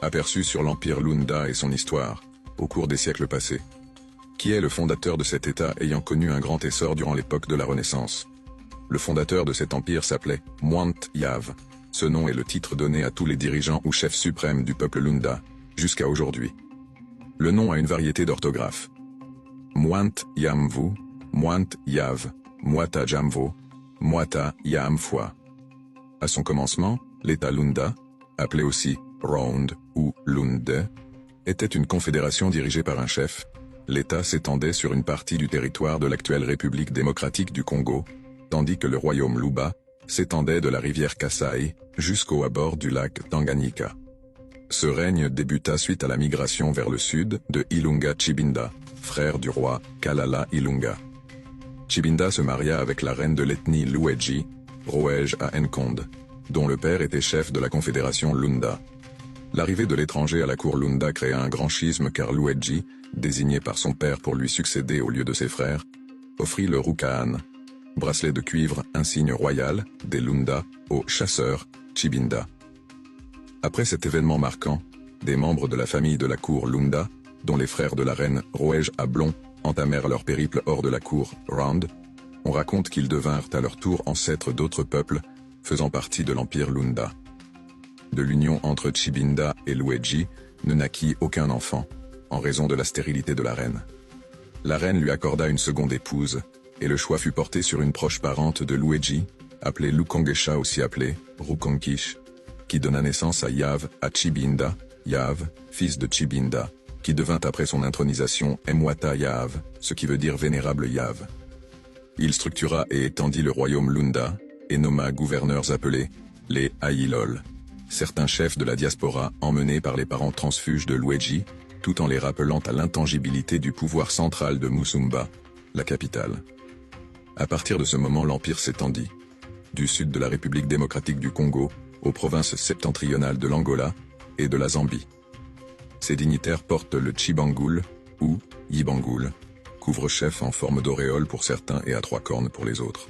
Aperçu sur l'empire Lunda et son histoire, au cours des siècles passés. Qui est le fondateur de cet État ayant connu un grand essor durant l'époque de la Renaissance? Le fondateur de cet empire s'appelait Mwant Yav. Ce nom est le titre donné à tous les dirigeants ou chefs suprêmes du peuple Lunda, jusqu'à aujourd'hui. Le nom a une variété d'orthographes. Mwant Yamvu, Mwant Yav, Mwata Jamvo, Mwata Yamfwa. À son commencement, l'État Lunda, appelé aussi Round ou Lunde, était une confédération dirigée par un chef. L'État s'étendait sur une partie du territoire de l'actuelle République démocratique du Congo, tandis que le royaume Luba s'étendait de la rivière Kasai jusqu'au abord du lac Tanganyika. Ce règne débuta suite à la migration vers le sud de Ilunga Chibinda, frère du roi Kalala Ilunga. Chibinda se maria avec la reine de l'ethnie Lueji, Roej à Nkonde, dont le père était chef de la confédération Lunda. L'arrivée de l'étranger à la cour Lunda créa un grand schisme car Lueji, désigné par son père pour lui succéder au lieu de ses frères, offrit le Rukaan, bracelet de cuivre insigne royal, des Lunda, aux chasseurs, Chibinda. Après cet événement marquant, des membres de la famille de la cour Lunda, dont les frères de la reine Roej à Blon, entamèrent leur périple hors de la cour Round. On raconte qu'ils devinrent à leur tour ancêtres d'autres peuples, faisant partie de l'empire Lunda. De l'union entre Chibinda et Lueji ne naquit aucun enfant, en raison de la stérilité de la reine. La reine lui accorda une seconde épouse, et le choix fut porté sur une proche parente de Lueji, appelée Lukongesha aussi appelée Rukonkish, qui donna naissance à Yav à Chibinda, Yav, fils de Chibinda, qui devint après son intronisation Mwata Yav, ce qui veut dire vénérable Yav. Il structura et étendit le royaume Lunda, et nomma gouverneurs appelés les Aïlol, certains chefs de la diaspora emmenés par les parents transfuges de Lueji, tout en les rappelant à l'intangibilité du pouvoir central de Musumba, la capitale. À partir de ce moment l'empire s'étendit, du sud de la République démocratique du Congo, aux provinces septentrionales de l'Angola et de la Zambie. Ces dignitaires portent le Chibangoul, ou Yibangoul, couvre-chef en forme d'auréole pour certains et à 3 cornes pour les autres.